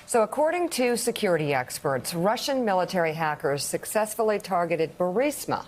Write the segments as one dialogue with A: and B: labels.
A: So according to security experts, Russian military hackers successfully targeted Burisma,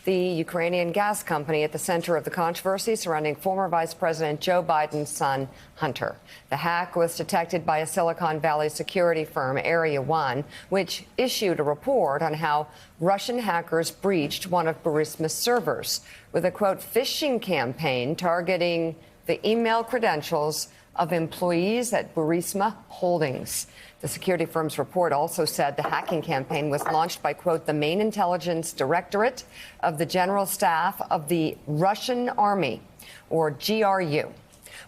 A: the Ukrainian gas company at the center of the controversy surrounding former Vice President Joe Biden's son, Hunter. The hack was detected by a Silicon Valley security firm, Area 1, which issued a report on how Russian hackers breached one of Burisma's servers with a, quote, phishing campaign targeting the email credentials of employees at Burisma Holdings. The security firm's report also said the hacking campaign was launched by, quote, the main intelligence directorate of the General Staff of the Russian Army, or GRU.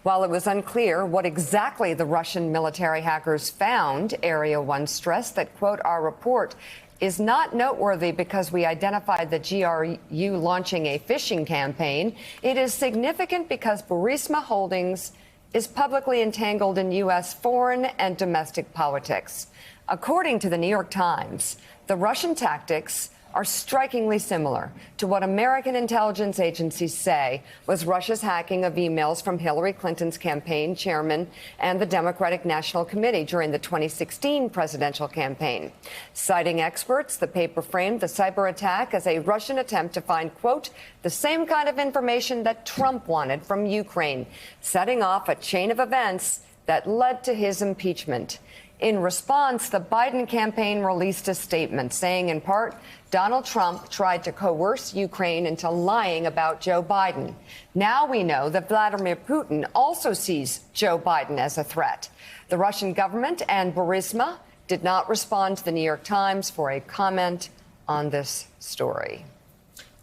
A: While it was unclear what exactly the Russian military hackers found, Area 1 stressed that, quote, our report is not noteworthy because we identified the GRU launching a phishing campaign. It is significant because Burisma Holdings is publicly entangled in U.S. foreign and domestic politics. According to the New York Times, the Russian tactics are strikingly similar to what American intelligence agencies say was Russia's hacking of emails from Hillary Clinton's campaign chairman and the Democratic National Committee during the 2016 presidential campaign. Citing experts, the paper framed the cyber attack as a Russian attempt to find, quote, the same kind of information that Trump wanted from Ukraine, setting off a chain of events that led to his impeachment. In response, the Biden campaign released a statement saying, in part, Donald Trump tried to coerce Ukraine into lying about Joe Biden. Now we know that Vladimir Putin also sees Joe Biden as a threat. The Russian government and Burisma did not respond to the New York Times for a comment on this story.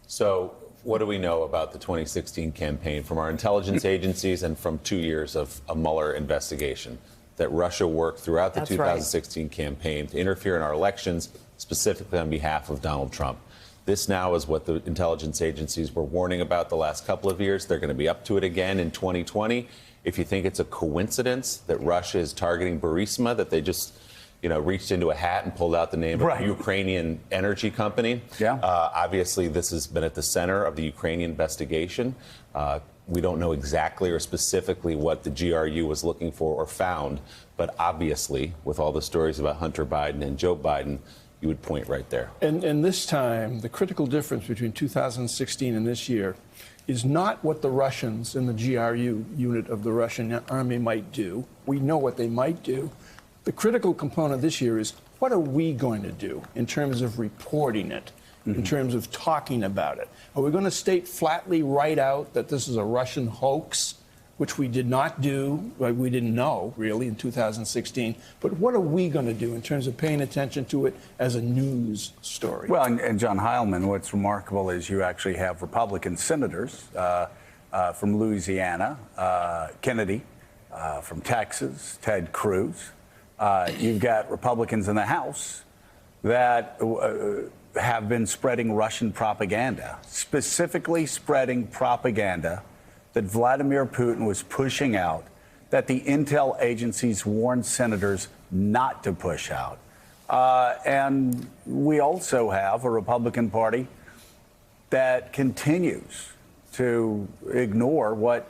B: So what do we know about the 2016 campaign from our intelligence agencies and from 2 years of a Mueller investigation? That Russia worked throughout the 2016 campaign to interfere in our elections, specifically on behalf of Donald Trump. This now is what the intelligence agencies were warning about the last couple of years. They're going to be up to it again in 2020. If you think it's a coincidence that Russia is targeting Burisma, that they just, reached into a hat and pulled out the name of a Ukrainian energy company. Obviously, this has been at the center of the Ukrainian investigation. We don't know exactly or specifically what the GRU was looking for or found, but obviously, with all the stories about Hunter Biden and Joe Biden, you would point right there.
C: And this time, the critical difference between 2016 and this year is not what the Russians in the GRU unit of the Russian army might do. We know what they might do. The critical component this year is what are we going to do in terms of reporting it? In terms of talking about it. Are we going to state flatly right out that this is a Russian hoax, which we did not do, we didn't know, really, in 2016? But what are we going to do in terms of paying attention to it as a news story?
D: Well, and John Heilman, what's remarkable is you actually have Republican senators from Louisiana, Kennedy, from Texas, Ted Cruz. You've got Republicans in the House that have been spreading Russian propaganda, specifically spreading propaganda that Vladimir Putin was pushing out, that the intel agencies warned senators not to push out. And we also have a Republican Party that continues to ignore what,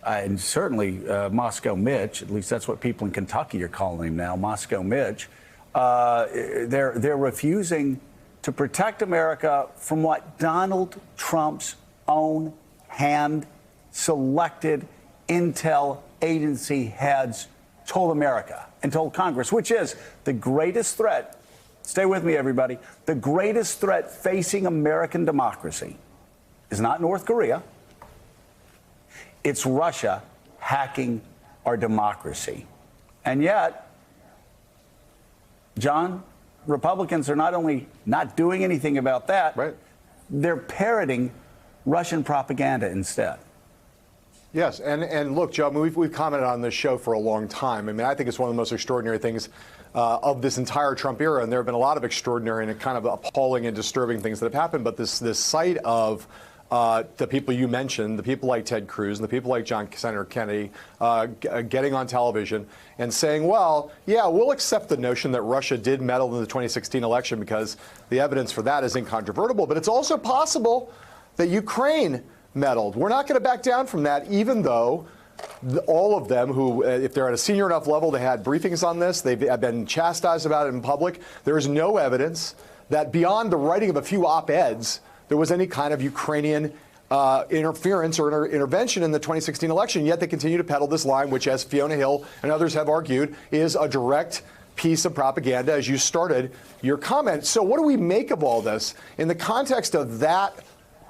D: and certainly Moscow Mitch, at least that's what people in Kentucky are calling him now, Moscow Mitch, they're refusing to protect America from what Donald Trump's own hand-selected intel agency heads told America and told Congress, which is the greatest threat, stay with me, everybody, the greatest threat facing American democracy is not North Korea, it's Russia hacking our democracy. And yet, John, Republicans are not only not doing anything about that, they're parroting Russian propaganda instead.
E: Yes, and look, Joe, we've commented on this show for a long time. I mean, I think it's one of the most extraordinary things of this entire Trump era, and there have been a lot of extraordinary and kind of appalling and disturbing things that have happened. But this sight of the people you mentioned, the people like Ted Cruz and the people like Senator Kennedy getting on television and saying, well, yeah, we'll accept the notion that Russia did meddle in the 2016 election because the evidence for that is incontrovertible. But it's also possible that Ukraine meddled. We're not going to back down from that, even though all of them who, if they're at a senior enough level, they had briefings on this. They've been chastised about it in public. There is no evidence that beyond the writing of a few op-eds, there was any kind of Ukrainian interference or intervention in the 2016 election. Yet they continue to peddle this line, which, as Fiona Hill and others have argued, is a direct piece of propaganda, as you started your comment. So what do we make of all this in the context of that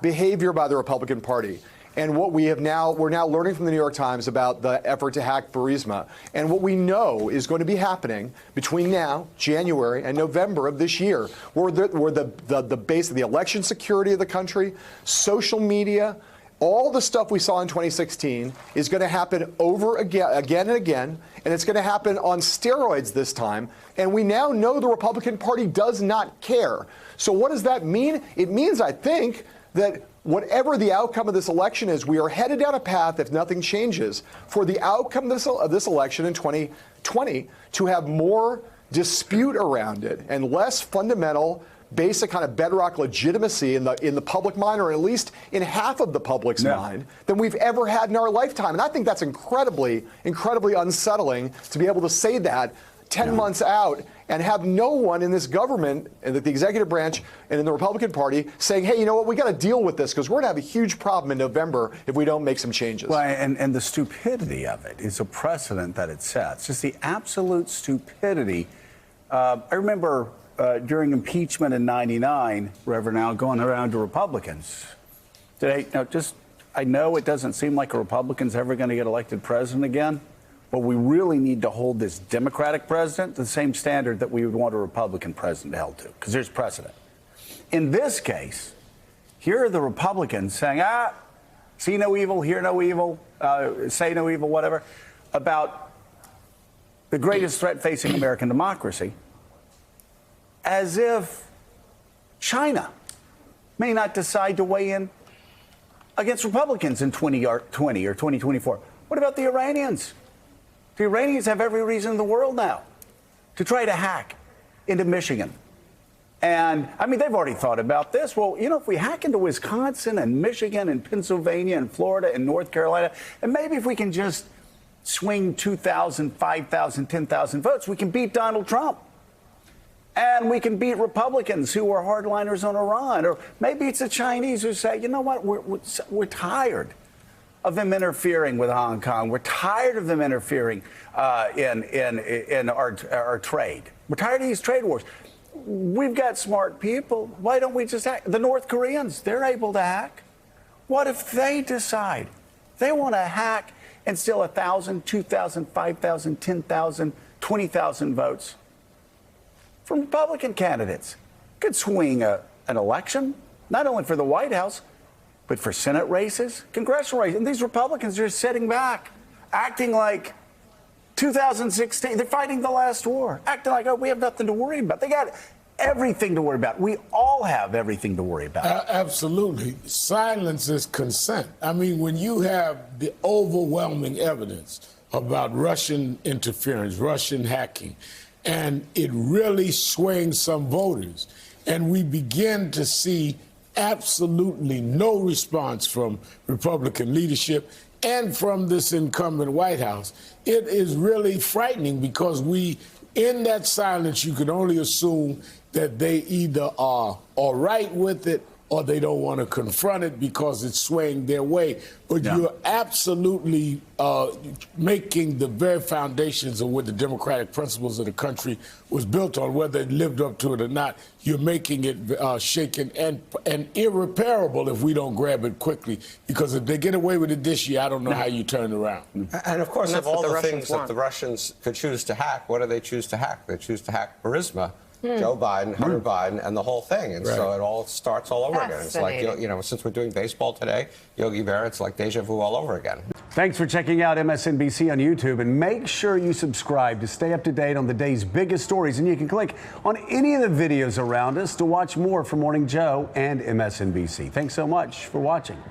E: behavior by the Republican Party? And what we're now learning from the New York Times about the effort to hack Burisma. And what we know is going to be happening between now, January, and November of this year, where the base of the election security of the country, social media, all the stuff we saw in 2016 is going to happen over again and again, and it's going to happen on steroids this time. And we now know the Republican Party does not care. So what does that mean? It means, I think, that whatever the outcome of this election is, we are headed down a path, if nothing changes, for the outcome of this election in 2020 to have more dispute around it and less fundamental, basic kind of bedrock legitimacy in the public mind, or at least in half of the public's mind, than we've ever had in our lifetime. And I think that's incredibly, incredibly unsettling to be able to say that 10 months out and have no one in this government and the executive branch and in the Republican Party saying, hey, you know what, we got to deal with this because we're going to have a huge problem in November if we don't make some changes.
D: Well, and the stupidity of it is a precedent that it sets. Just the absolute stupidity. I remember during impeachment in '99, Reverend Al, going around to Republicans. I know it doesn't seem like a Republican's ever going to get elected president again, but we really need to hold this Democratic president to the same standard that we would want a Republican president held to, because there's precedent. In this case, here are the Republicans saying, see no evil, hear no evil, say no evil, whatever, about the greatest threat facing American democracy, as if China may not decide to weigh in against Republicans in 2020 or 2024. What about the Iranians? The Iranians have every reason in the world now to try to hack into Michigan. And, I mean, they've already thought about this. Well, you know, if we hack into Wisconsin and Michigan and Pennsylvania and Florida and North Carolina, and maybe if we can just swing 2,000, 5,000, 10,000 votes, we can beat Donald Trump. And we can beat Republicans who are hardliners on Iran. Or maybe it's the Chinese who say, you know what, we're tired of them interfering with Hong Kong. We're tired of them interfering in our trade. We're tired of these trade wars. We've got smart people. Why don't we just hack? The North Koreans, they're able to hack. What if they decide they want to hack and steal 1,000, 2,000, 5,000, 10,000, 20,000 votes from Republican candidates? Could swing an election, not only for the White House, but for Senate races, congressional races. And these Republicans are sitting back, acting like 2016, they're fighting the last war, acting like, oh, we have nothing to worry about. They got everything to worry about. We all have everything to worry about.
F: Absolutely. Silence is consent. I mean, when you have the overwhelming evidence about Russian interference, Russian hacking, and it really swings some voters, and we begin to see absolutely no response from Republican leadership and from this incumbent White House, it is really frightening, because in that silence, you can only assume that they either are all right with it or they don't want to confront it because it's swaying their way. But you're absolutely making the very foundations of what the democratic principles of the country was built on, whether it lived up to it or not. You're making it shaken and irreparable if we don't grab it quickly. Because if they get away with it this year, I don't know how you turn it around.
G: And of course, of all the things that the Russians could choose to hack, what do they choose to hack? They choose to hack Burisma. Joe Biden, Hunter Biden, and the whole thing. And so it all starts all over again. It's like, you know, since we're doing baseball today, Yogi Berra, it's like deja vu all over again.
D: Thanks for checking out MSNBC on YouTube. And make sure you subscribe to stay up to date on the day's biggest stories. And you can click on any of the videos around us to watch more from Morning Joe and MSNBC. Thanks so much for watching.